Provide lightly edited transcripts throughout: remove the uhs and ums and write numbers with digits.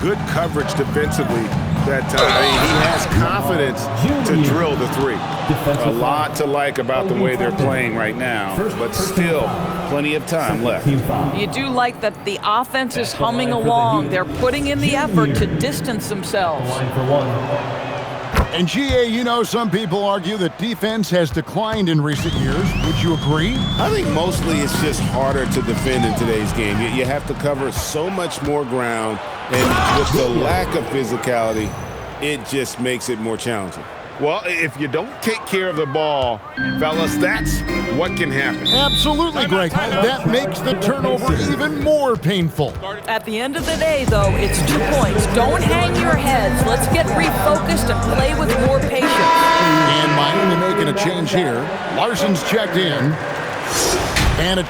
Good coverage defensively that time. He has confidence to drill the three. A lot to like about the way they're playing right now, but still plenty of time left. You do like that the offense is humming along. They're putting in the effort to distance themselves. And GA, you know, some people argue that defense has declined in recent years. Would you agree? I think mostly it's just harder to defend in today's game. You have to cover so much more ground, and with the lack of physicality, it just makes it more challenging. Well, if you don't take care of the ball, fellas, that's what can happen. Absolutely, Greg. That makes the turnover even more painful. At the end of the day, though, it's 2 points. Don't hang your heads. Let's get refocused and play with more patience. And Miami making a change here. Larson's checked in. And a...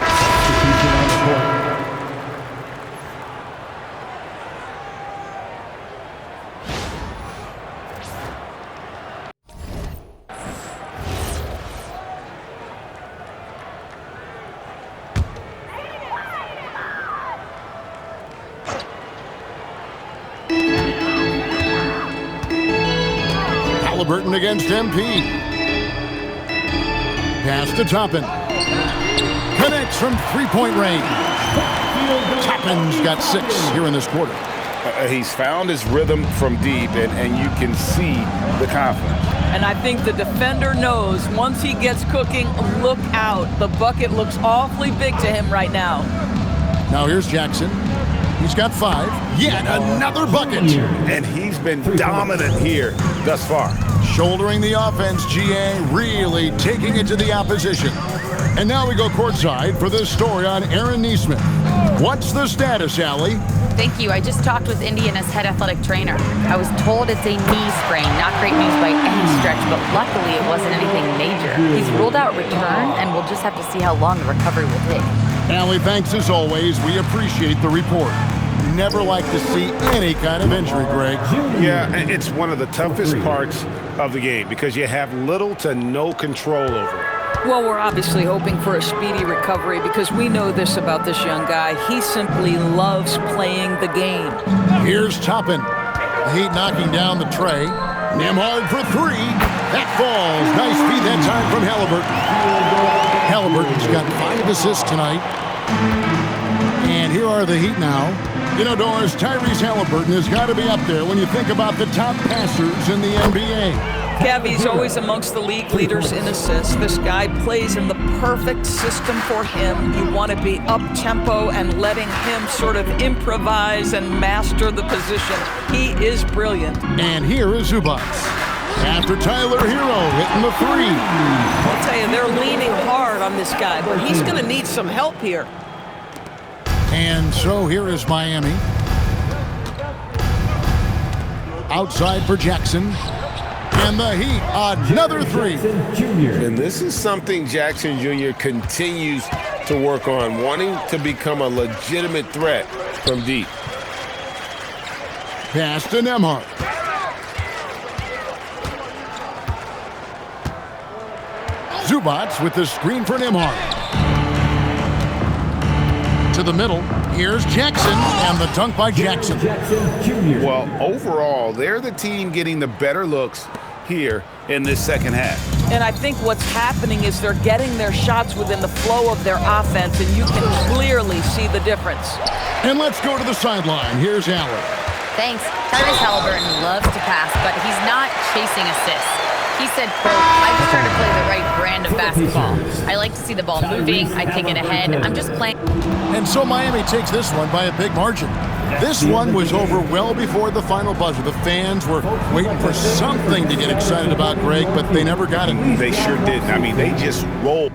Halliburton against MP. Pass to Toppin. Connects from three-point range. Toppin's got 6 here in this quarter. He's found his rhythm from deep, and you can see the confidence. And I think the defender knows once he gets cooking, look out. The bucket looks awfully big to him right now. Now here's Jackson. He's got 5. Yet another bucket. And he's been dominant here thus far. Shouldering the offense, GA, really taking it to the opposition. And now we go courtside for this story on Aaron Nesmith. What's the status, Allie? Thank you. I just talked with Indiana's head athletic trainer. I was told it's a knee sprain. Not great news by any stretch, but luckily it wasn't anything major. He's ruled out return, and we'll just have to see how long the recovery will take. Allie, thanks as always. We appreciate the report. Never like to see any kind of injury, Greg. Yeah, it's one of the toughest parts of the game because you have little to no control over it. Well, we're obviously hoping for a speedy recovery because we know this about this young guy. He simply loves playing the game. Here's Toppin. The Heat knocking down the tray. Nembhard for 3. That falls. Nice feed that time from Halliburton. Halliburton's got 5 assists tonight. And here are the Heat now. You know, Doris, Tyrese Halliburton has got to be up there when you think about the top passers in the NBA. Kevy's always amongst the league leaders in assists. This guy plays in the perfect system for him. You want to be up-tempo and letting him sort of improvise and master the position. He is brilliant. And here is Zubac. After Tyler Hero hitting the 3. I'll tell you, they're leaning hard on this guy, but he's going to need some help here. And so here is Miami. Outside for Jackson. And the Heat, another 3. And this is something Jackson Jr. continues to work on, wanting to become a legitimate threat from deep. Pass to Nembhard. Zubac with the screen for Nembhard. To the middle, here's Jackson, and the dunk by Jackson. Well, overall, they're the team getting the better looks here in this second half. And I think what's happening is they're getting their shots within the flow of their offense, and you can clearly see the difference. And let's go to the sideline. Here's Allen. Thanks. Tyrese Halliburton loves to pass, but he's not chasing assists. He said, quote, I just try to play the right brand of basketball. I like to see the ball moving. I take it ahead. I'm just playing. And so Miami takes this one by a big margin. This one was over well before the final buzzer. The fans were waiting for something to get excited about, Greg, but they never got it. They sure didn't. I mean, they just rolled.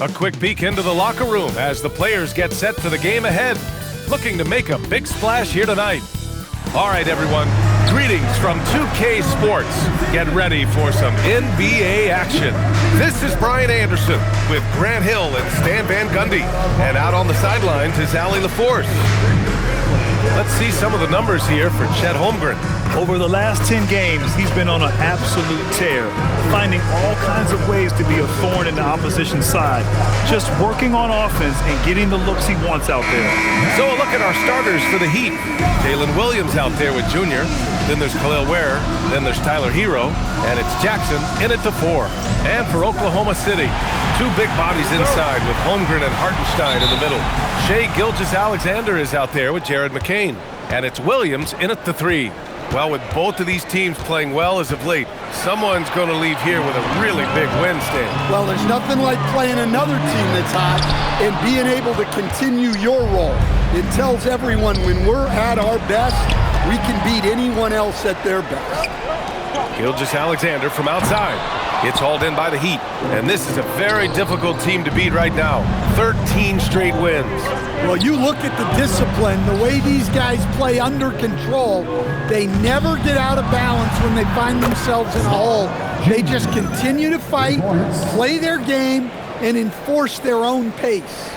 A quick peek into the locker room as the players get set for the game ahead, looking to make a big splash here tonight. All right, everyone, greetings from 2K Sports. Get ready for some NBA action. This is Brian Anderson with Grant Hill and Stan Van Gundy. And out on the sidelines is Allie LaForce. Let's see some of the numbers here for Chet Holmgren. Over the last 10 games, he's been on an absolute tear, finding all kinds of ways to be a thorn in the opposition side, just working on offense and getting the looks he wants out there. So a look at our starters for the Heat. Jalen Williams out there with Junior. Then there's Khalil Ware. Then there's Tyler Hero. And it's Jackson in at the 4. And for Oklahoma City, two big bodies inside with Holmgren and Hartenstein in the middle. Shai Gilgeous-Alexander is out there with Jared McCain. And it's Williams in at the 3. Well, with both of these teams playing well as of late, someone's going to leave here with a really big win, Stan. Well, there's nothing like playing another team that's hot and being able to continue your role. It tells everyone when we're at our best, we can beat anyone else at their best. Gilgeous-Alexander from outside. It's hauled in by the Heat, and this is a very difficult team to beat right now. 13 straight wins. Well, you look at the discipline, the way these guys play under control, they never get out of balance when they find themselves in a hole. They just continue to fight, play their game, and enforce their own pace.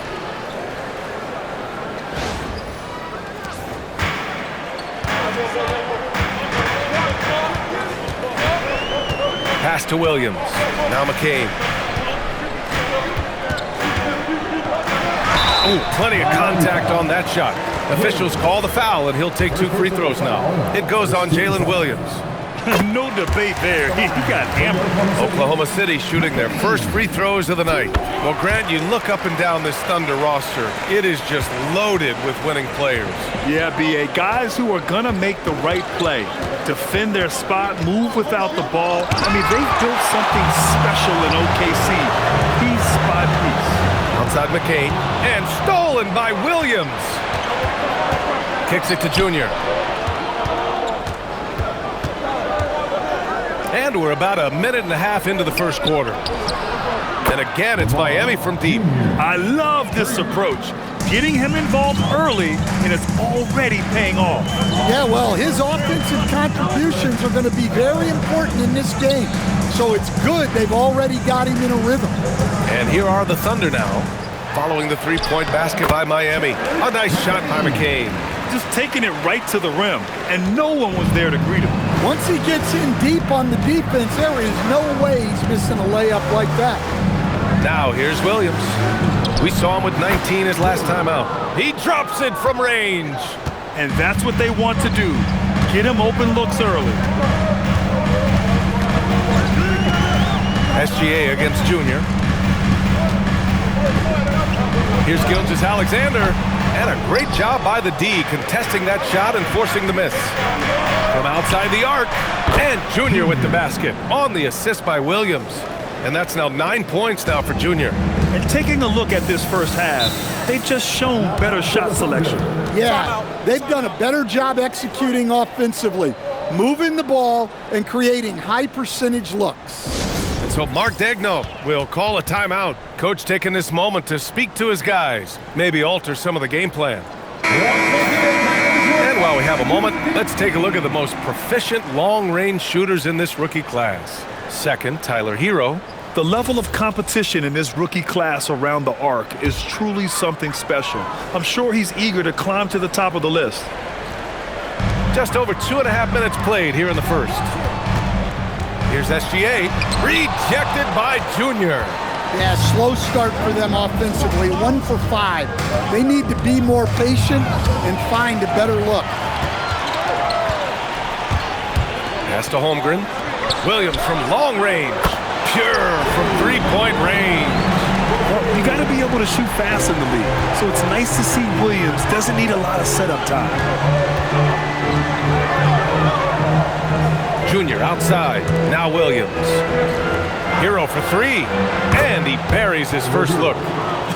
Pass to Williams. Now McCain. Oh, plenty of contact on that shot. Officials call the foul, and he'll take 2 free throws now. It goes on Jalen Williams. No debate there. He got hammered. Oklahoma City shooting their first free throws of the night. Well, Grant, you look up and down this Thunder roster. It is just loaded with winning players. Yeah, B.A. Guys who are going to make the right play, defend their spot, move without the ball. I mean, they've built something special in OKC. Piece by piece. Outside McCain, and stolen by Williams. Kicks it to Junior. And we're about a minute and a half into the first quarter. And again, it's Miami from deep. I love this approach. Getting him involved early, and it's already paying off. Yeah, well, his offensive contributions are going to be very important in this game. So it's good they've already got him in a rhythm. And here are the Thunder now, following the three-point basket by Miami. A nice shot by McCain. Just taking it right to the rim, and no one was there to greet him. Once he gets in deep on the defense, there is no way he's missing a layup like that. Now here's Williams. We saw him with 19 his last time out. He drops it from range. And that's what they want to do. Get him open looks early. SGA against Junior. Here's Gilgeous-Alexander. And a great job by the D contesting that shot and forcing the miss. From outside the arc. And Junior with the basket on the assist by Williams. And that's now 9 points now for Junior. And taking a look at this first half, they've just shown better shot selection. Yeah, they've done a better job executing offensively, moving the ball and creating high percentage looks. And so Mark Daigneault will call a timeout. Coach taking this moment to speak to his guys, maybe alter some of the game plan. And while we have a moment, let's take a look at the most proficient long-range shooters in this rookie class. Second, Tyler Hero. The level of competition in this rookie class around the arc is truly something special. I'm sure he's eager to climb to the top of the list. Just over 2.5 minutes played here in the first. Here's SGA, rejected by Junior. Yeah, slow start for them offensively, 1 for 5. They need to be more patient and find a better look. Pass to Holmgren. Williams from long range. Pure from three-point range. Well, you got to be able to shoot fast in the league. So it's nice to see Williams doesn't need a lot of setup time. Junior outside. Now Williams. Hero for three. And he buries his first look.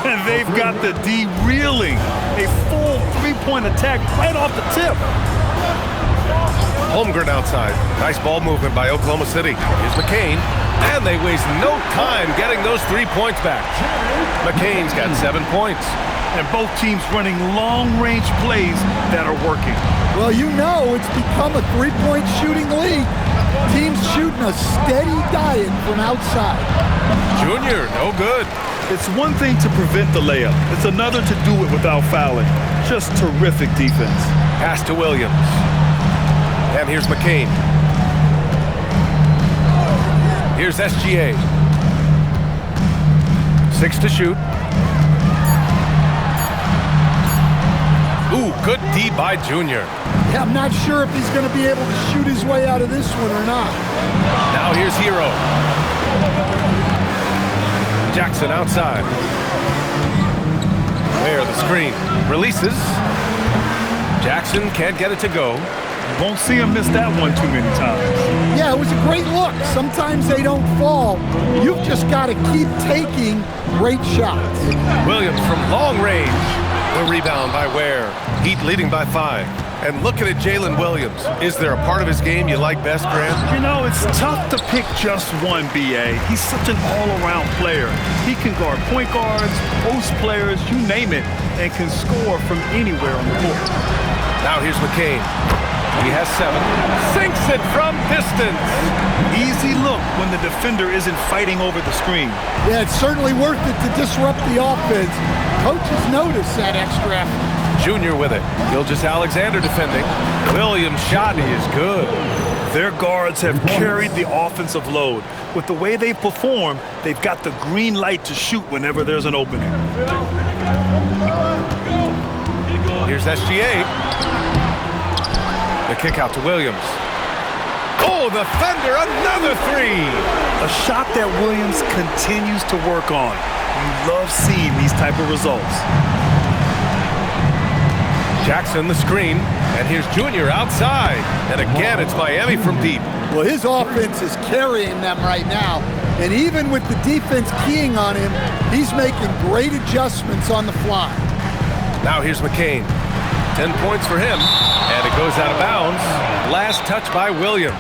And they've got the D reeling. A full three-point attack right off the tip. Holmgren outside. Nice ball movement by Oklahoma City. Here's McCain. And they waste no time getting those 3 points back. McCain's got 7 points. And both teams running long-range plays that are working. Well, you know it's become a three-point shooting league. Teams shooting a steady diet from outside. Junior, no good. It's one thing to prevent the layup. It's another to do it without fouling. Just terrific defense. Pass to Williams. And here's McCain. Here's SGA. 6 to shoot. Ooh, good D by Junior. Yeah, I'm not sure if he's going to be able to shoot his way out of this one or not. Now here's Hero. Jackson outside. There, the screen. Releases. Jackson can't get it to go. Won't see him miss that one too many times. Yeah, it was a great look. Sometimes they don't fall. You've just got to keep taking great shots. Williams from long range. The rebound by Ware. Heat leading by 5. And looking at Jalen Williams, is there a part of his game you like best, Grant? You know, it's tough to pick just one, B.A. He's such an all-around player. He can guard point guards, post players, you name it, and can score from anywhere on the court. Now here's McCain. He has 7. Sinks it from distance. Easy look when the defender isn't fighting over the screen. Yeah, it's certainly worth it to disrupt the offense. Coaches notice that extra effort. Junior with it. Gilgeous-Alexander defending. Williams' shot is good. Their guards have carried the offensive load. With the way they perform, they've got the green light to shoot whenever there's an opening. Here's SGA. The kick out to Williams. Oh, the Thunder, another 3. A shot that Williams continues to work on. You love seeing these type of results. Jackson the screen, and here's Junior outside. And again, it's Miami from deep. Well, his offense is carrying them right now. And even with the defense keying on him, he's making great adjustments on the fly. Now here's McCain. 10 points for him, and it goes out of bounds. Last touch by Williams.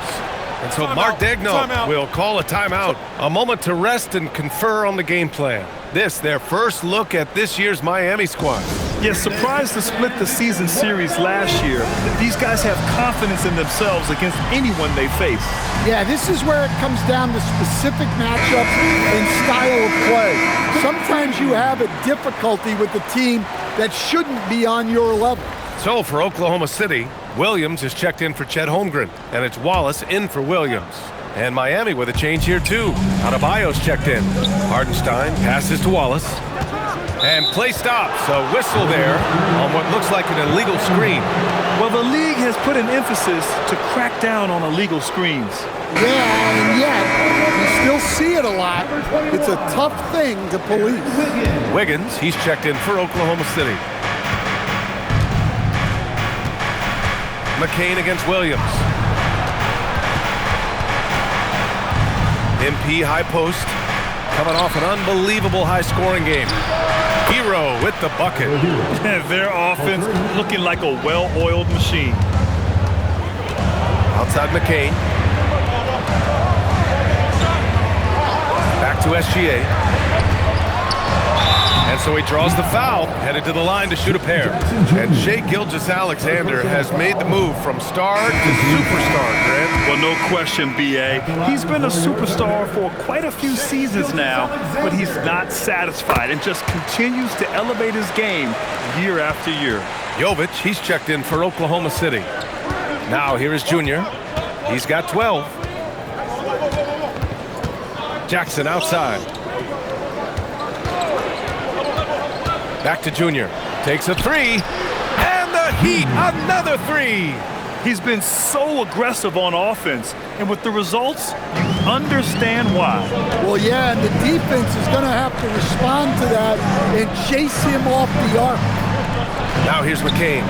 And so Mark Daigneault will call a timeout. A moment to rest and confer on the game plan. This, their first look at this year's Miami squad. Yes, surprised to split the season series last year. These guys have confidence in themselves against anyone they face. Yeah, this is where it comes down to specific matchups and style of play. Sometimes you have a difficulty with a team that shouldn't be on your level. So for Oklahoma City, Williams is checked in for Chet Holmgren, and it's Wallace in for Williams. And Miami with a change here too. Adebayo's checked in. Hardenstein passes to Wallace. And play stops. A whistle there on what looks like an illegal screen. Well, the league has put an emphasis to crack down on illegal screens. Yeah, and yet you still see it a lot. It's a tough thing to police. Wiggins, he's checked in for Oklahoma City. McCain against Williams. MP high post, coming off an unbelievable high-scoring game. Hero with the bucket. Their offense looking like a well-oiled machine. Outside McCain. Back to SGA. And so he draws the foul, headed to the line to shoot a pair. And Shai Gilgeous-Alexander has made the move from star to superstar, Grant. Well, no question, B.A. He's been a superstar for quite a few seasons now, but he's not satisfied and just continues to elevate his game year after year. Jovic, he's checked in for Oklahoma City. Now here is Junior. He's got 12. Jackson outside. Back to Junior. Takes a 3. And the Heat, another 3. He's been so aggressive on offense, and with the results, you understand why. Well, yeah, and the defense is going to have to respond to that and chase him off the arc. Now here's McCain.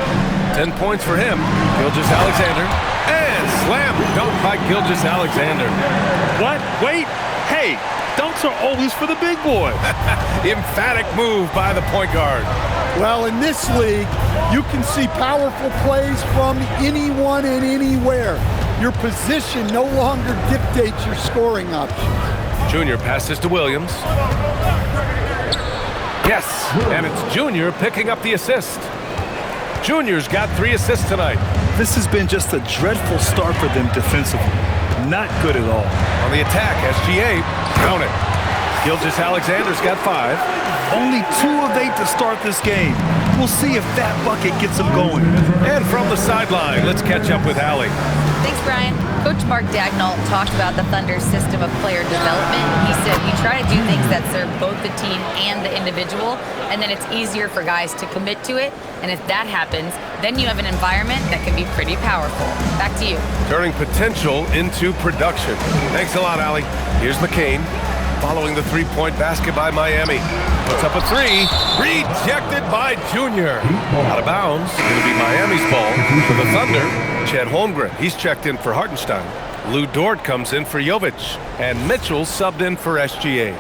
10 points for him. Gilgeous-Alexander. And slam dunk by Gilgeous-Alexander. What? Wait. Hey, dunks are always for the big boy. Emphatic move by the point guard. Well, in this league, you can see powerful plays from anyone and anywhere. Your position no longer dictates your scoring options. Junior passes to Williams. Yes, and it's Junior picking up the assist. Junior's got 3 assists tonight. This has been just a dreadful start for them defensively. Not good at all. On the attack, SGA, count it. Gilgeous-Alexander's got 5. Only 2 of 8 to start this game. We'll see if that bucket gets them going. And from the sideline, let's catch up with Allie. Thanks, Brian. Coach Mark Dagnall talked about the Thunder's system of player development. He said we try to do things that serve both the team and the individual, and then it's easier for guys to commit to it. And if that happens, then you have an environment that can be pretty powerful. Back to you. Turning potential into production. Thanks a lot, Allie. Here's McCain. Following the 3-point basket by Miami. Puts up a 3. Rejected by Junior. Out of bounds. Going to be Miami's ball for the Thunder. Chet Holmgren. He's checked in for Hartenstein. Lou Dort comes in for Jovic. And Mitchell subbed in for SGA.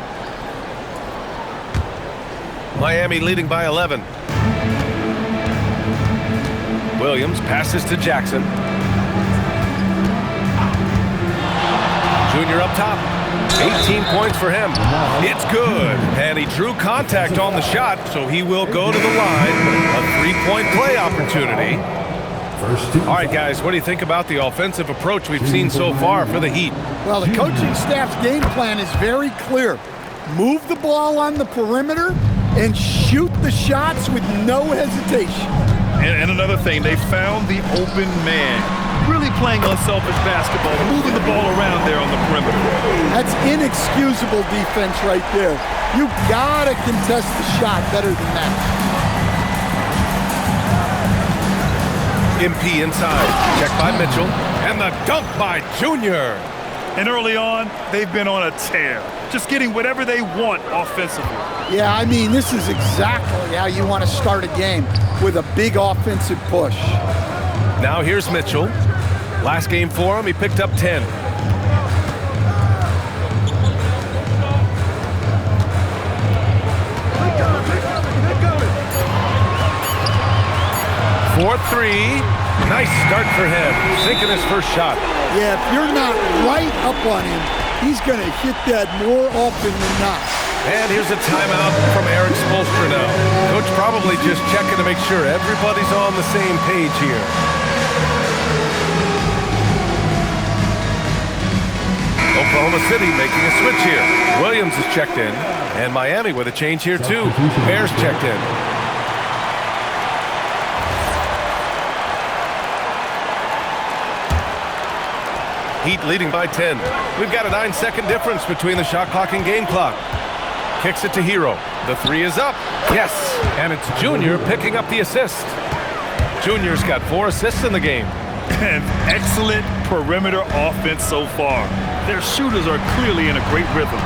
Miami leading by 11. Williams passes to Jackson. Junior up top. 18 points for him. It's good. And he drew contact on the shot, so he will go to the line. A 3-point play opportunity. All right, guys, what do you think about the offensive approach we've seen so far for the Heat? Well, the coaching staff's game plan is very clear. Move the ball on the perimeter and shoot the shots with no hesitation. And another thing, they found the open man. Really playing unselfish basketball, moving the ball around there on the perimeter. That's inexcusable defense right there. You gotta contest the shot better than that. MP inside, checked by Mitchell, and the dunk by Junior. And early on, they've been on a tear, just getting whatever they want offensively. Yeah, I mean, this is exactly how you want to start a game, with a big offensive push. Now here's Mitchell. Last game for him, he picked up 10. For 3. Nice start for him. Sinking his first shot. Yeah, if you're not right up on him, he's going to hit that more often than not. And here's a timeout from Eric Spoelstra now. Coach probably just checking to make sure everybody's on the same page here. Oklahoma City making a switch here. Williams is checked in, and Miami with a change here too. Bears checked in. Heat leading by 10. We've got a 9-second difference between the shot clock and game clock. Kicks it to Hero. The 3 is up. Yes, and it's Junior picking up the assist. Junior's got 4 assists in the game. And excellent perimeter offense so far. Their shooters are clearly in a great rhythm.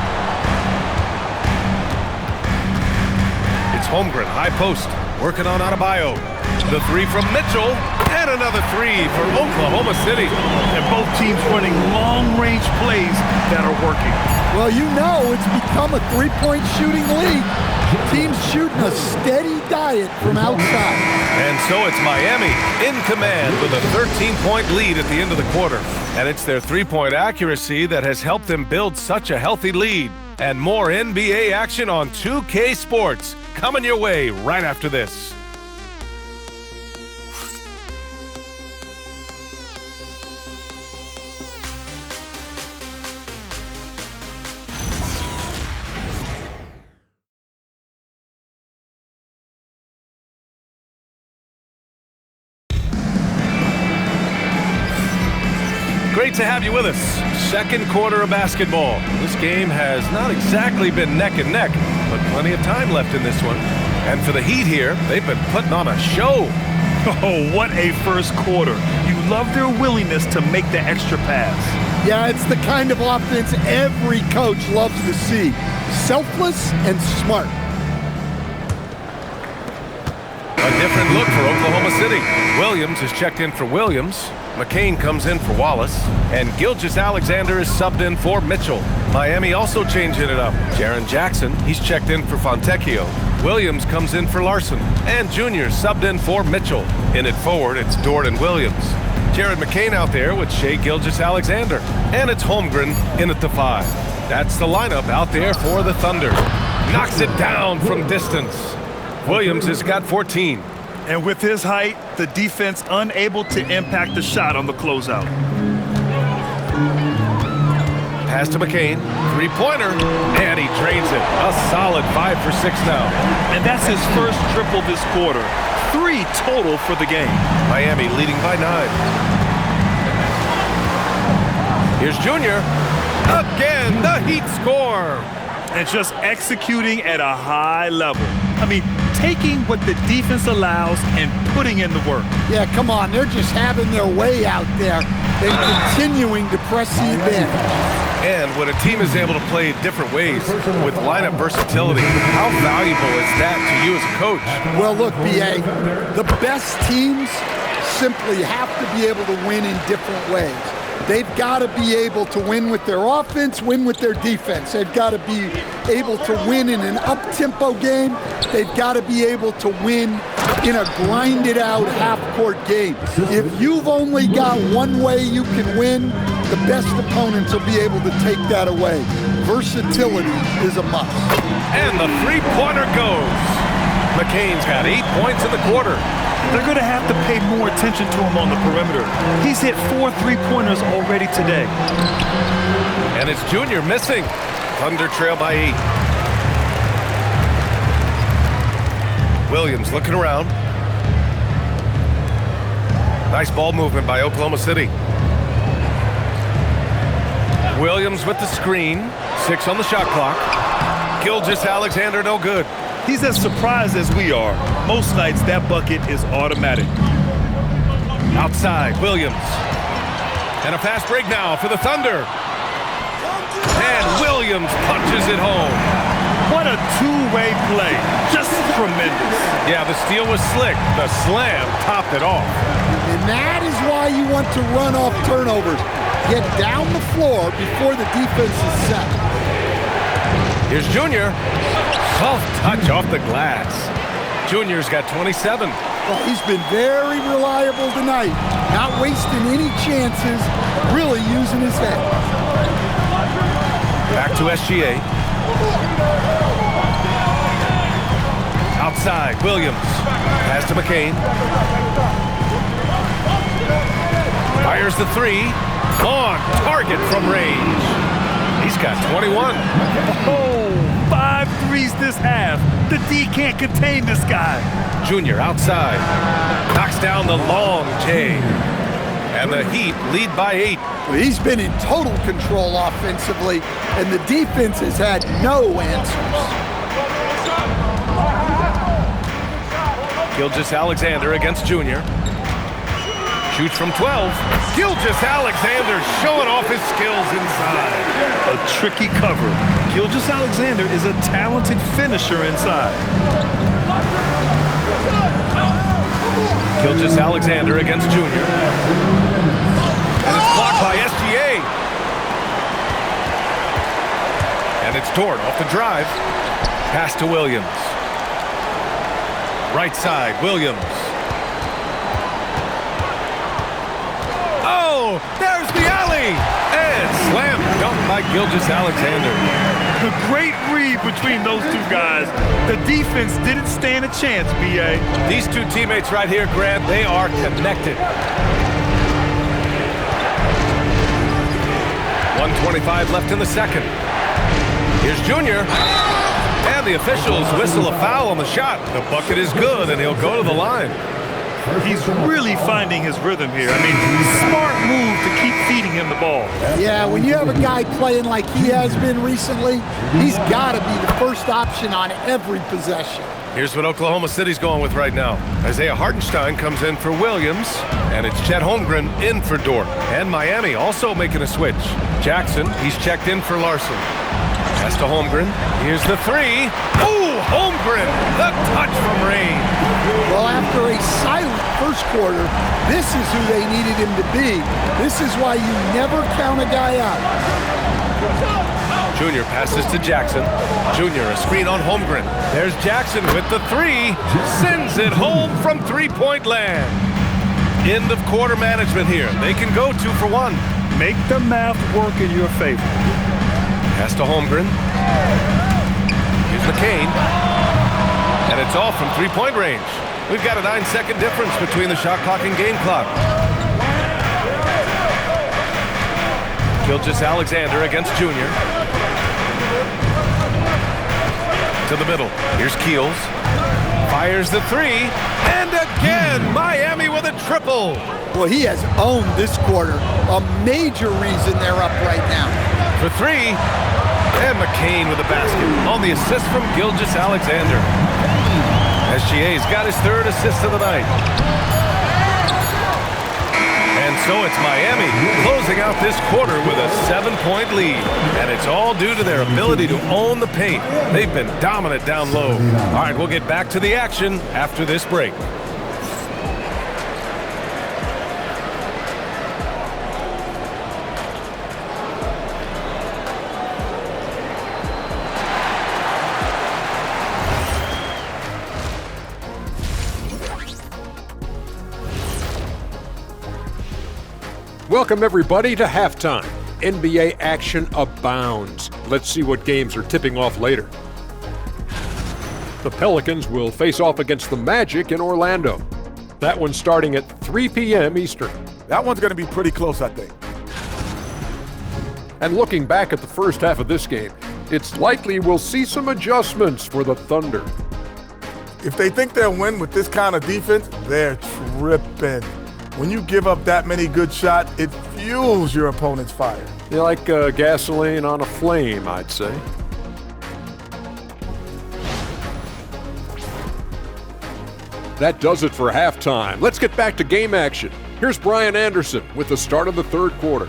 It's Holmgren, high post, working on Adebayo. The 3 from Mitchell, and another 3 for Oklahoma City. And both teams running long-range plays that are working. Well, you know it's become a 3-point shooting league. Teams shooting a steady diet from outside. And so it's Miami in command with a 13-point lead at the end of the quarter. And it's their 3-point accuracy that has helped them build such a healthy lead. And more NBA action on 2K Sports coming your way right after this. Great to have you with us. Second quarter of basketball. This game has not exactly been neck and neck, but plenty of time left in this one. And for the Heat here, they've been putting on a show. Oh, what a first quarter. You love their willingness to make the extra pass. Yeah, it's the kind of offense every coach loves to see. Selfless and smart. A different look for Oklahoma City. Williams is checked in for Williams. McCain comes in for Wallace. And Gilgeous-Alexander is subbed in for Mitchell. Miami also changing it up. Jaren Jackson, he's checked in for Fontecchio. Williams comes in for Larson. And Junior subbed in for Mitchell. In at forward, it's Jordan Williams. Jared McCain out there with Shai Gilgeous-Alexander. And it's Holmgren in at the 5. That's the lineup out there for the Thunder. Knocks it down from distance. Williams has got 14. And with his height, the defense unable to impact the shot on the closeout. Pass to McCain, three-pointer, and he drains it. A solid 5 for 6 now. And that's his first triple this quarter. 3 total for the game. Miami leading by 9. Here's Junior. Again, the Heat score. And just executing at a high level. I mean, taking what the defense allows and putting in the work. Yeah, come on. They're just having their way out there and continuing to press the advantage. And when a team is able to play different ways with lineup versatility, how valuable is that to you as a coach? Well, look, B.A., the best teams simply have to be able to win in different ways. They've got to be able to win with their offense, win with their defense. They've got to be able to win in an up-tempo game. They've got to be able to win in a grinded-out half-court game. If you've only got one way you can win, the best opponents will be able to take that away. Versatility is a must. And the three-pointer goes. McCain's got 8 points in the quarter. They're going to have to pay more attention to him on the perimeter. He's hit 4 3-pointers already today. And it's Junior missing. Thunder trail by 8. Williams looking around. Nice ball movement by Oklahoma City. Williams with the screen. 6 on the shot clock. Gilgeous-Alexander no good. He's as surprised as we are. Most nights, that bucket is automatic. Outside, Williams. And a fast break now for the Thunder. And Williams punches it home. What a two-way play. Just tremendous. Yeah, the steal was slick. The slam topped it off. And that is why you want to run off turnovers. Get down the floor before the defense is set. Here's Junior. Soft touch off the glass. Junior's got 27. Well, he's been very reliable tonight. Not wasting any chances, really using his head. Back to SGA. Outside, Williams. Pass to McCain. Fires the 3. On target from range. He's got 21. Oh, 5 threes this half. The D can't contain this guy. Junior outside. Knocks down the long J. And the Heat lead by 8. Well, he's been in total control offensively, and the defense has had no answers. Gilgeous-Alexander against Junior. Shoots from 12. Gilgeous-Alexander showing off his skills inside. A tricky cover. Gilgeous-Alexander is a talented finisher inside. Gilgeous-Alexander against Junior. And it's blocked by SGA. And it's Dort off the drive. Pass to Williams. Right side, Williams. Oh, there's the alley! And slam dunk by Gilgeous-Alexander. A great read between those two guys. The defense didn't stand a chance, B.A. These two teammates right here, Grant, they are connected. 1:25 left in the second. Here's Junior. And the officials whistle a foul on the shot. The bucket is good, and he'll go to the line. He's really finding his rhythm here. I mean, smart move to keep feeding him the ball. Yeah, when you have a guy playing like he has been recently, he's got to be the first option on every possession. Here's what Oklahoma City's going with right now. Isaiah Hartenstein comes in for Williams, and it's Chet Holmgren in for Dort. And Miami also making a switch. Jackson, he's checked in for Larson. Pass to Holmgren. Here's the three. Ooh, Holmgren, the touch from Rain. Well, after a silent first quarter, this is who they needed him to be. This is why you never count a guy out. Junior passes to Jackson. Junior, a screen on Holmgren. There's Jackson with the three. Sends it home from three-point land. End of quarter management here. They can go 2 for 1. Make the math work in your favor. Pass to Holmgren. Here's McCain. And it's all from three-point range. We've got a 9-second difference between the shot clock and game clock. Gilgeous-Alexander against Junior. To the middle. Here's Keels. Fires the three. And again, Miami with a triple. Well, he has owned this quarter. A major reason they're up right now. For three. And McCain with a basket on the assist from Gilgeous-Alexander. SGA's got his 3rd assist of the night. And so it's Miami closing out this quarter with a 7-point lead. And it's all due to their ability to own the paint. They've been dominant down low. All right, we'll get back to the action after this break. Welcome, everybody, to halftime. NBA action abounds. Let's see what games are tipping off later. The Pelicans will face off against the Magic in Orlando. That one's starting at 3 p.m. Eastern. That one's going to be pretty close, I think. And looking back at the first half of this game, it's likely we'll see some adjustments for the Thunder. If they think they'll win with this kind of defense, they're tripping. When you give up that many good shots, it fuels your opponent's fire. They're like gasoline on a flame, I'd say. That does it for halftime. Let's get back to game action. Here's Brian Anderson with the start of the 3rd quarter.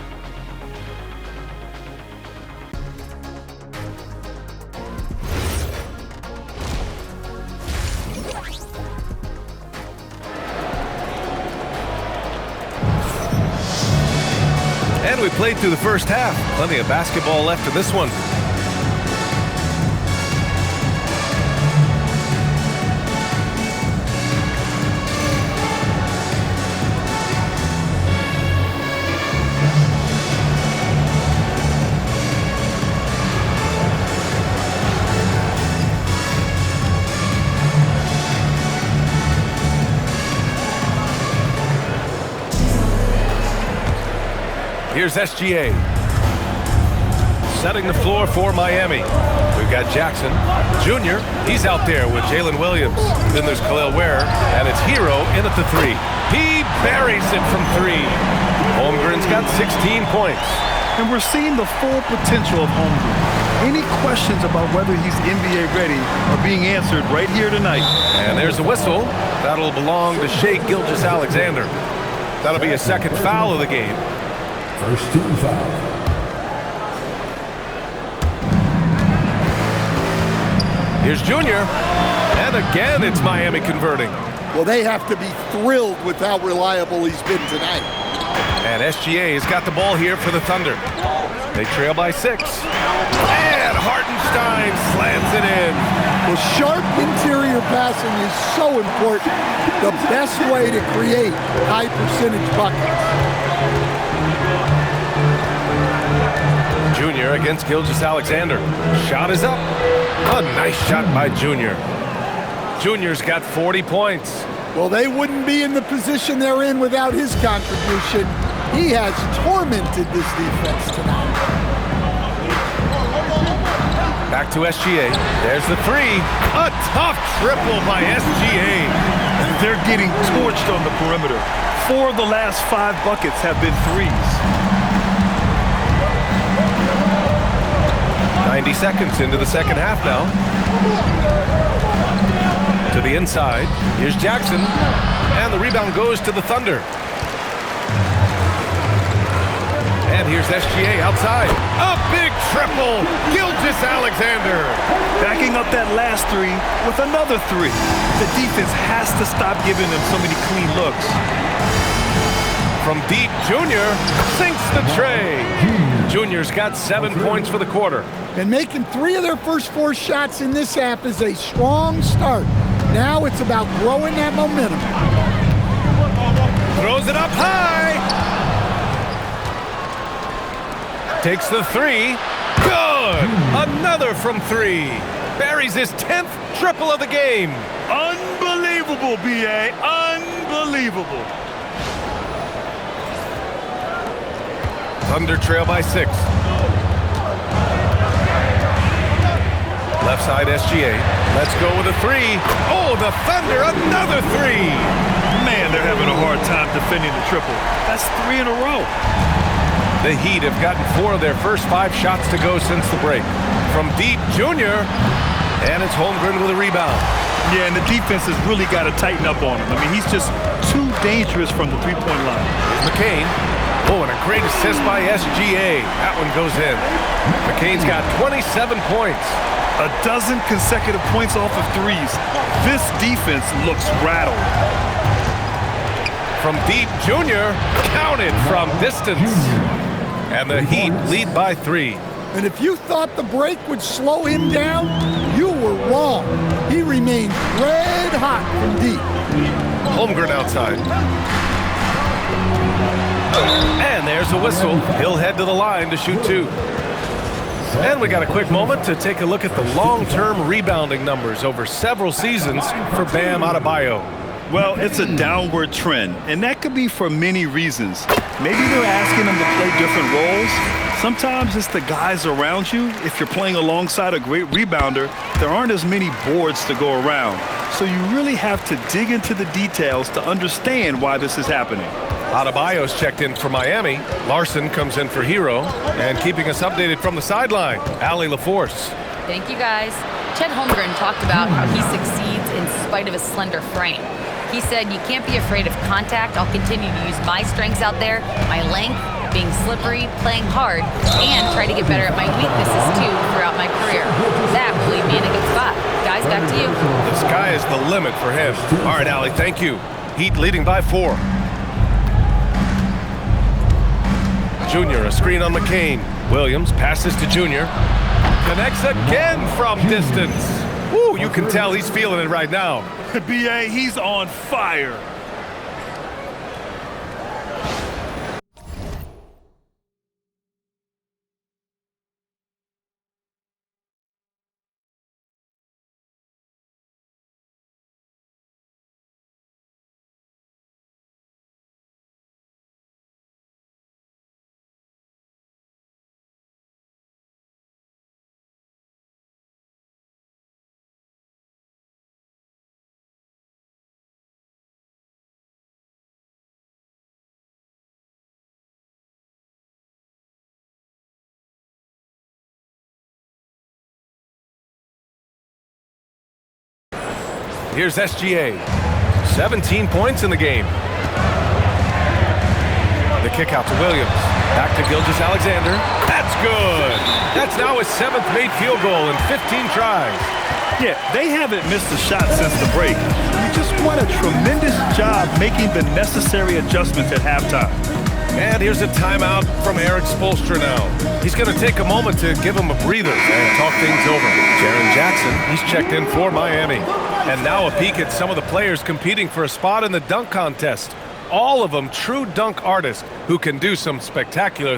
And we played through the first half. Plenty of basketball left in this one. Here's SGA. Setting the floor for Miami. We've got Jackson. Junior, he's out there with Jalen Williams. Then there's Khalil Ware, and it's Hero in at the three. He buries it from three. Holmgren's got 16 points. And we're seeing the full potential of Holmgren. Any questions about whether he's NBA ready are being answered right here tonight. And there's a whistle. That'll belong to Shai Gilgeous-Alexander. That'll be a 2nd foul of the game. First team foul. Here's Junior. And again, it's Miami converting. Well, they have to be thrilled with how reliable he's been tonight. And SGA's got the ball here for the Thunder. They trail by 6. And Hartenstein slams it in. Well, sharp interior passing is so important. The best way to create high percentage buckets. Junior against Gilgeous-Alexander. Shot is up. A nice shot by Junior. Junior's got 40 points. Well, they wouldn't be in the position they're in without his contribution. He has tormented this defense tonight. Back to SGA. There's the three. A tough triple by SGA. They're getting torched on the perimeter. 4 of the last 5 buckets have been threes. 90 seconds into the second half now. the inside. Here's Jackson. And the rebound goes to the Thunder. And here's SGA outside. A big triple. Gilgeous-Alexander. Backing up that last three with another three. The defense has to stop giving them so many clean looks. From deep, Junior sinks the tray. Junior's got 7 points for the quarter. And making 3 of their first 4 shots in this half is a strong start. Now it's about growing that momentum. Throws it up high. Takes the 3. Good! Another from 3. Buries his 10th triple of the game. Unbelievable, B.A. Unbelievable. Thunder trail by 6. Left side SGA. Let's go with a 3. Oh, the Thunder, another 3. Man, they're having a hard time defending the triple. That's 3 in a row. The Heat have gotten 4 of their first 5 shots to go since the break. From deep, Junior. And it's Holmgren with a rebound. Yeah, and the defense has really got to tighten up on him. I mean, he's just too dangerous from the three-point line. Here's McCain. Oh, and a great assist by SGA. That one goes in. McCain's got 27 points. A dozen consecutive points off of threes. This defense looks rattled. From deep, Junior. Counted from distance. And the Heat lead by 3. And if you thought the break would slow him down, you were wrong. He remains red hot from deep. Holmgren outside. And there's a whistle. He'll head to the line to shoot 2. And we got a quick moment to take a look at the long-term rebounding numbers over several seasons for Bam Adebayo. Well, it's a downward trend, and that could be for many reasons. Maybe they're asking him to play different roles. Sometimes it's the guys around you. If you're playing alongside a great rebounder, there aren't as many boards to go around. So you really have to dig into the details to understand why this is happening. Adebayo's checked in for Miami. Larson comes in for Hero. And keeping us updated from the sideline, Allie LaForce. Thank you, guys. Chet Holmgren talked about how he succeeds in spite of his slender frame. He said, "You can't be afraid of contact. I'll continue to use my strengths out there, my length, being slippery, playing hard, and try to get better at my weaknesses, too, throughout my career. That will leave me in a good spot." Guys, back to you. The sky is the limit for him. All right, Allie, thank you. Heat leading by 4. Junior, a screen on McCain. Williams passes to Junior. Connects again from distance. Woo, you can tell he's feeling it right now. B.A., he's on fire. Here's SGA. 17 points in the game. The kick out to Williams. Back to Gilgeous-Alexander. That's good. That's now his 7th made field goal in 15 tries. Yeah, they haven't missed a shot since the break. They just won a tremendous job making the necessary adjustments at halftime. And here's a timeout from Eric Spoelstra now. He's going to take a moment to give him a breather and talk things over. Jaren Jackson, he's checked in for Miami. And now a peek at some of the players competing for a spot in the dunk contest. All of them true dunk artists who can do some spectacular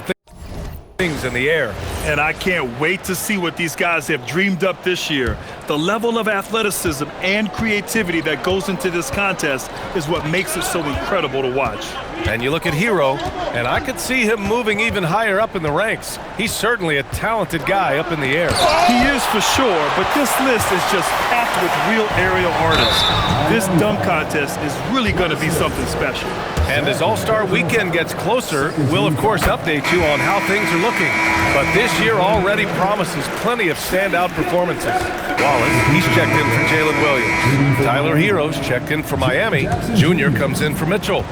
things in the air. And I can't wait to see what these guys have dreamed up this year. The level of athleticism and creativity that goes into this contest is what makes it so incredible to watch. And you look at Hero, and I could see him moving even higher up in the ranks. He's certainly a talented guy up in the air. He is for sure, but this list is just packed with real aerial artists. This dunk contest is really going to be something special. And as All-Star Weekend gets closer, we'll of course update you on how things are looking. But this year already promises plenty of standout performances. Wallace, he's checked in for Jalen Williams. Tyler Hero's checked in for Miami. Junior comes in for Mitchell.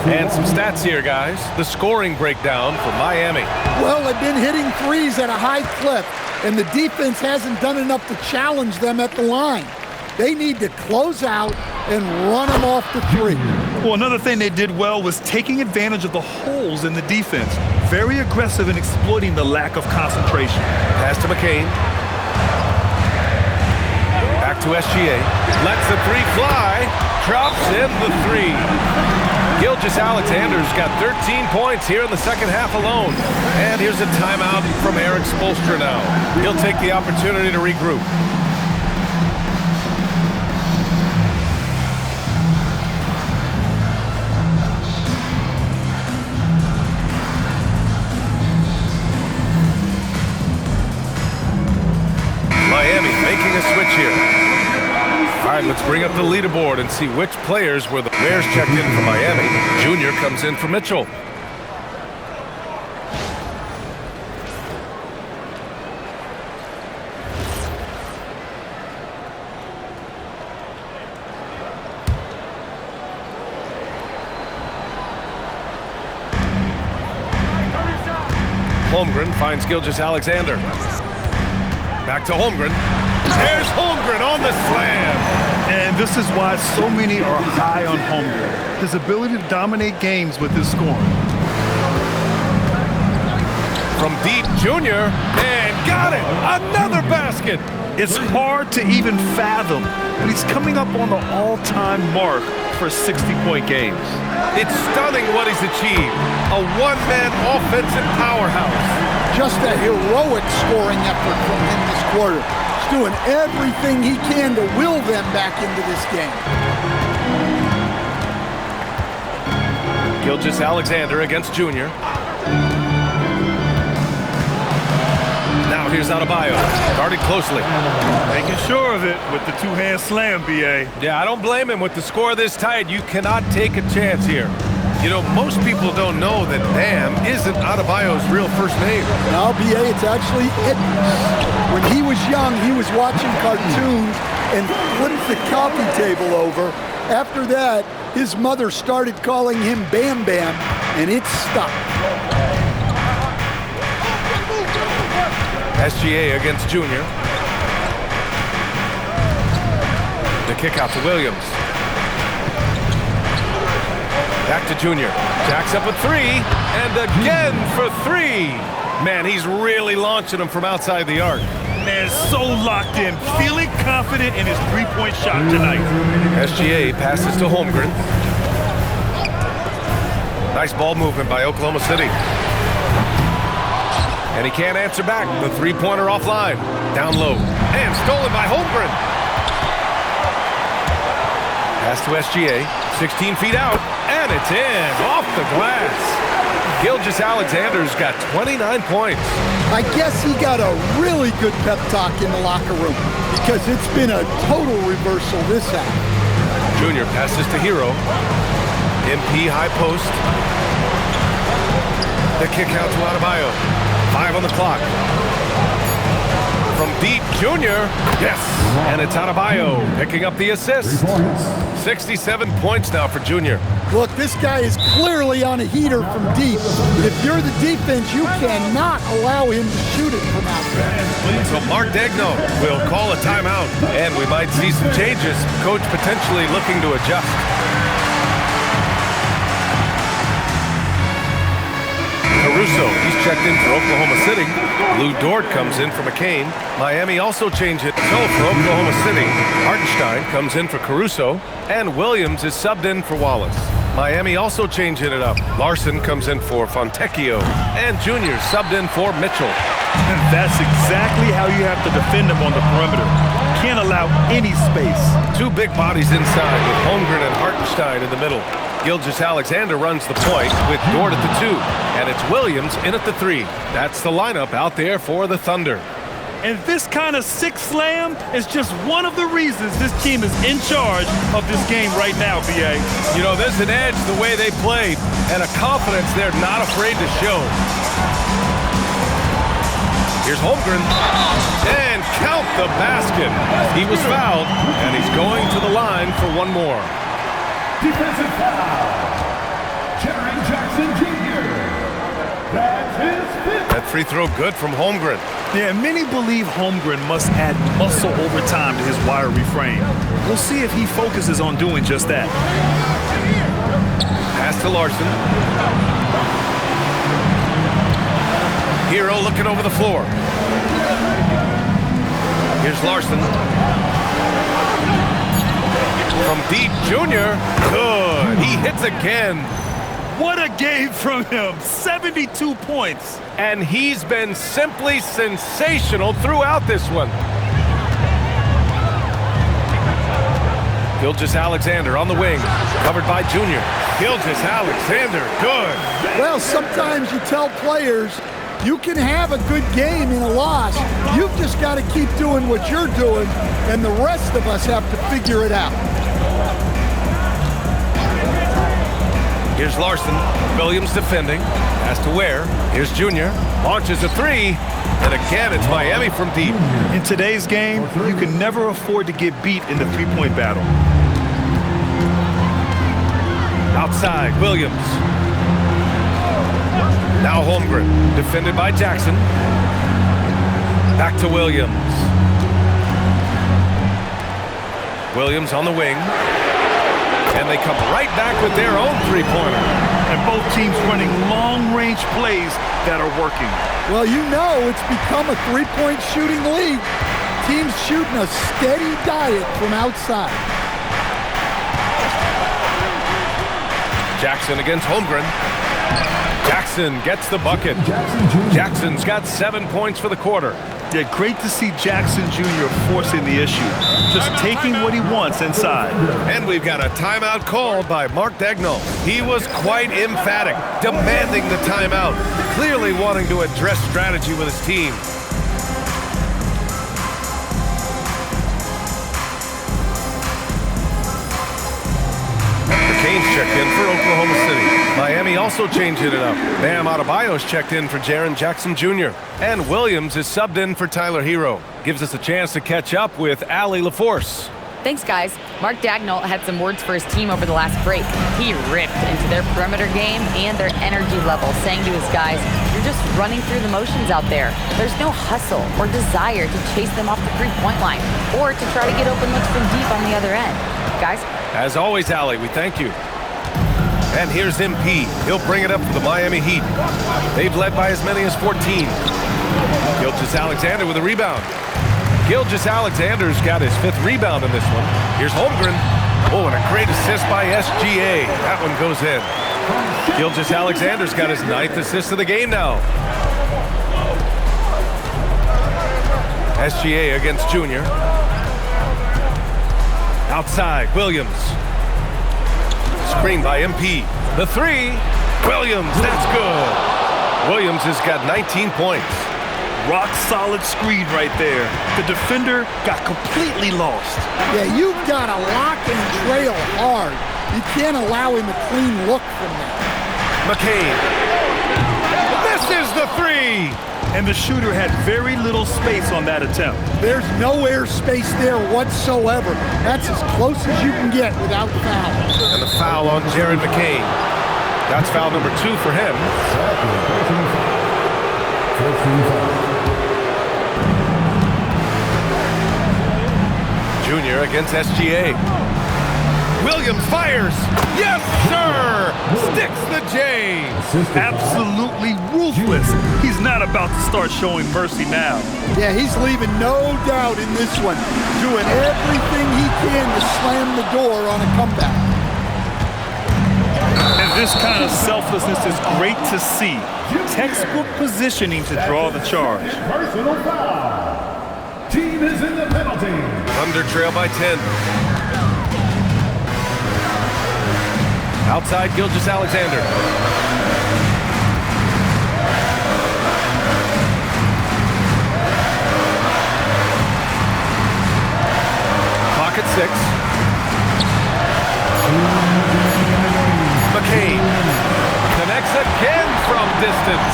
And some stats here, guys. The scoring breakdown for Miami. Well, they've been hitting threes at a high clip, and the defense hasn't done enough to challenge them at the line. They need to close out and run them off the three. Well, another thing they did well was taking advantage of the holes in the defense. Very aggressive in exploiting the lack of concentration. Pass to McCain. Back to SGA. Lets the three fly. Drops in the three. Gilgeous-Alexander's got 13 points here in the second half alone. And here's a timeout from Eric Spoelstra now. He'll take the opportunity to regroup. Miami making a switch here. All right, let's bring up the leaderboard and see which players were the Bears checked in for Miami. Junior comes in for Mitchell. Holmgren finds Gilgeous-Alexander. Back to Holmgren. There's Holmgren on the slam. And this is why so many are high on Holmgren. His ability to dominate games with his scoring. From deep, Junior, and got it! Another basket! It's hard to even fathom, but he's coming up on the all-time mark for 60-point games. It's stunning what he's achieved. A one-man offensive powerhouse. Just a heroic scoring effort from him this quarter. He's doing everything he can to will them back into this game. Gilgeous-Alexander against Junior. Now here's Adebayo, guarded closely. Making sure of it with the two-hand slam, B.A. Yeah, I don't blame him. With the score this tight, you cannot take a chance here. You know, most people don't know that Bam isn't Adebayo's real first name. Now, B.A., it's actually Idris. When he was young, he was watching cartoons and flipped the coffee table over. After that, his mother started calling him Bam Bam, and it stuck. SGA against Junior. The kick out to Williams. Back to Junior. Jacks up a three, and again for three. Man, he's really launching them from outside the arc. Man, so locked in, feeling confident in his three-point shot tonight. SGA passes to Holmgren. Nice ball movement by Oklahoma City. And he can't answer back. The three-pointer offline. Down low. And stolen by Holmgren. Pass to SGA. 16 feet out. And it's in. Off the glass. Gilgeous-Alexander's got 29 points. I guess he got a really good pep talk in the locker room because it's been a total reversal this half. Junior passes to Hero. MP high post. The kick out to Adebayo. 5 on the clock. From deep, Junior. Yes. And it's Adebayo picking up the assist. 67 points now for Junior. Look, this guy is clearly on a heater from deep. If you're the defense, you cannot allow him to shoot it from out there. So Mark Daigneault will call a timeout, and we might see some changes. Coach potentially looking to adjust. Caruso, he's checked in for Oklahoma City. Lou Dort comes in for McCain. Miami also changed it. So for Oklahoma City, Hartenstein comes in for Caruso, and Williams is subbed in for Wallace. Miami also changing it up. Larson comes in for Fontecchio, and Junior subbed in for Mitchell. That's exactly how you have to defend him on the perimeter. Can't allow any space. Two big bodies inside with Holmgren and Hartenstein in the middle. Gilgeous-Alexander runs the point with Dort at the 2, and it's Williams in at the 3. That's the lineup out there for the Thunder. And this kind of six slam is just one of the reasons this team is in charge of this game right now, B.A. You know, there's an edge the way they played and a confidence they're not afraid to show. Here's Holmgren, and count the basket. He was fouled, and he's going to the line for one more. Defensive foul. Jaren Jackson Jr. That's his fifth. That free throw good from Holmgren. Yeah, many believe Holmgren must add muscle over time to his wiry frame. We'll see if he focuses on doing just that. Pass to Larson. Hero looking over the floor. Here's Larson. From deep, Junior. Good. He hits again. What a game from him. 72 points. And he's been simply sensational throughout this one. Gilgeous-Alexander on the wing. Covered by Junior. Gilgeous-Alexander. Good. Well, sometimes you tell players you can have a good game in a loss. You've just got to keep doing what you're doing, and the rest of us have to figure it out. Here's Larson. Williams defending. Pass to Ware. Here's Junior. Launches a 3. And again, it's Miami from deep. In today's game, you can never afford to get beat in the three-point battle. Outside, Williams. Now Holmgren, defended by Jackson. Back to Williams. Williams on the wing. And they come right back with their own three-pointer. And both teams running long-range plays that are working. Well, you know it's become a three-point shooting league. Teams shooting a steady diet from outside. Jackson against Holmgren. Jackson gets the bucket. Jackson's got 7 points for the quarter. Yeah, great to see Jackson Jr. forcing the issue. Just taking what he wants inside. And we've got a timeout called by Mark Daigneault. He was quite emphatic, demanding the timeout, clearly wanting to address strategy with his team. McCain's checked in for Oklahoma City. Miami also changing it up. Bam Adebayo's checked in for Jaren Jackson Jr. And Williams is subbed in for Tyler Hero. Gives us a chance to catch up with Allie LaForce. Thanks, guys. Mark Daigneault had some words for his team over the last break. He ripped into their perimeter game and their energy level, saying to his guys, you're just running through the motions out there. There's no hustle or desire to chase them off the three-point line or to try to get open looks from deep on the other end. Guys? As always, Allie, we thank you. And here's MP. He'll bring it up for the Miami Heat. They've led by as many as 14. Gilgeous-Alexander with a rebound. Gilgeous-Alexander's got his 5th rebound in this one. Here's Holmgren. Oh, and a great assist by SGA. That one goes in. Gilgeous-Alexander's got his 9th assist of the game now. SGA against Junior. Outside, Williams. Screen by MP. The 3. Williams, that's good. Williams has got 19 points. Rock solid screen right there. The defender got completely lost. Yeah, you've got to lock and trail hard. You can't allow him a clean look from that. McCain. This is the 3. And the shooter had very little space on that attempt. There's no air space there whatsoever. That's as close as you can get without the foul. And the foul on Jared McCain. That's foul number 2 for him. Junior against SGA. Williams fires. Yes, sir! Sticks the J. Absolutely ruthless. He's not about to start showing mercy now. Yeah, he's leaving no doubt in this one. Doing everything he can to slam the door on a comeback. And this kind of selflessness is great to see. Textbook positioning to draw the charge. Personal foul. Team is in the penalty. Thunder trail by 10. Outside Gilgeous-Alexander. Clock at 6. McCain connects again from distance.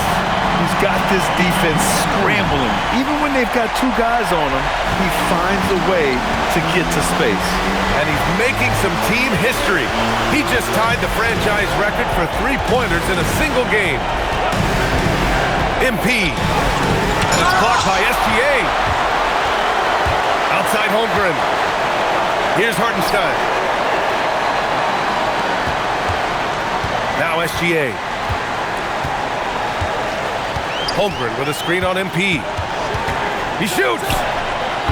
He's got this defense scrambling. Even when they've got two guys on him, he finds a way to get to space. And he's making some team history. He just tied the franchise record for three-pointers in a single game. MP. And it's blocked by SGA. Outside Holmgren. Here's Hartenstein. Now SGA. Holmgren with a screen on MP. He shoots.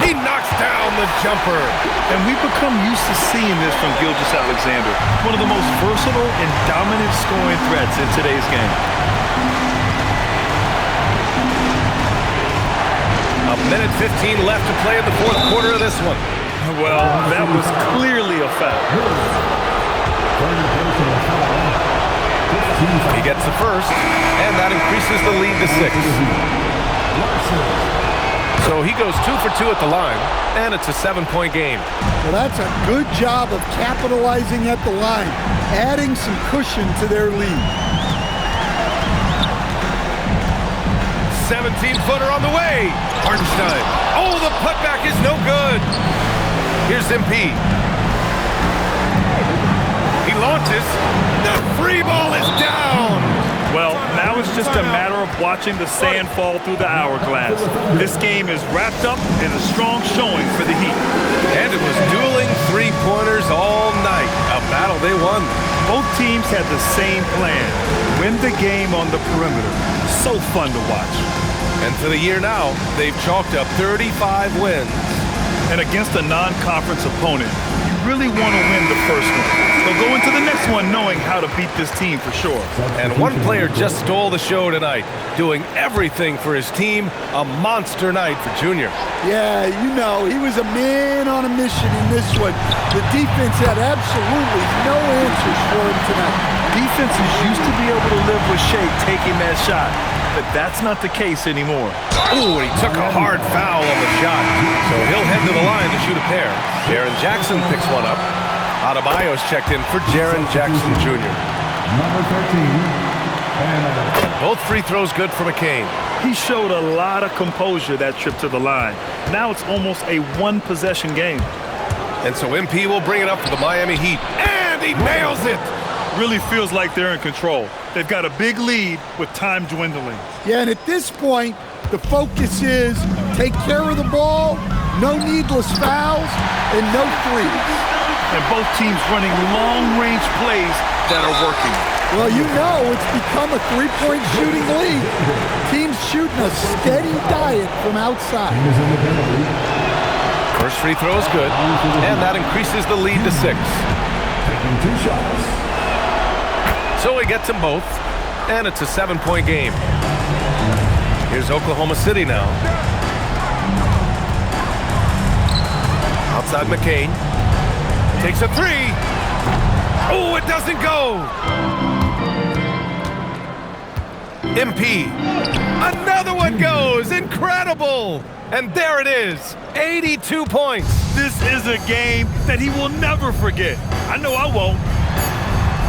He knocks down the jumper. And we've become used to seeing this from Gilgeous-Alexander, one of the most versatile and dominant scoring threats in today's game. A minute 15 left to play in the fourth quarter of this one. Well, that was clearly a foul. He gets the first, and that increases the lead to 6. So he goes 2 for 2 at the line, and it's a 7-point game. Well, that's a good job of capitalizing at the line, adding some cushion to their lead. 17-footer on the way. Hartenstein. Oh, the putback is no good. Here's MP. He launches. The free ball is down. Well, now it's just a matter of watching the sand fall through the hourglass. This game is wrapped up in a strong showing for the Heat. And it was dueling three-pointers all night. A battle they won. Both teams had the same plan. Win the game on the perimeter. So fun to watch. And for the year now, they've chalked up 35 wins. And against a non-conference opponent, you really want to win the first one. They'll go into the next one knowing how to beat this team for sure. And one player just stole the show tonight, doing everything for his team. A monster night for Junior. Yeah, you know, he was a man on a mission in this one. The defense had absolutely no answers for him tonight. Defenses used to be able to live with Shea taking that shot, but that's not the case anymore. Ooh, he took a hard foul on the shot, so he'll head to the line to shoot a pair. Jaren Jackson picks one up. Adebayo's checked in for Jaren Jackson Jr. Number 13. Both free throws good for McCain. He showed a lot of composure that trip to the line. Now it's almost a one-possession game. And so MP will bring it up for the Miami Heat. And he nails it! Really feels like they're in control. They've got a big lead with time dwindling. Yeah, and at this point, the focus is take care of the ball, no needless fouls, and no threes. And both teams running long-range plays that are working. Well, you know it's become a three-point shooting league. Teams shooting a steady diet from outside. First free throw is good, and that increases the lead to 6. Taking 2 shots. So he gets them both, and it's a 7-point game. Here's Oklahoma City now. Outside McCain. Takes a 3. Oh, it doesn't go. MP. Another one goes. Incredible. And there it is. 82 points. This is a game that he will never forget. I know I won't.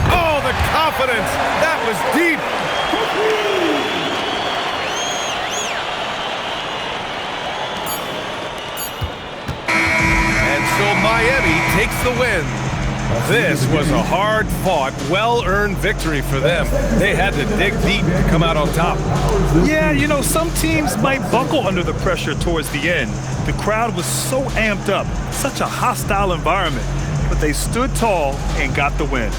Oh, the confidence. That was deep. And so Miami takes the win. This was a hard-fought, well-earned victory for them. They had to dig deep to come out on top. Yeah, you know, some teams might buckle under the pressure towards the end. The crowd was so amped up, such a hostile environment, but they stood tall and got the win.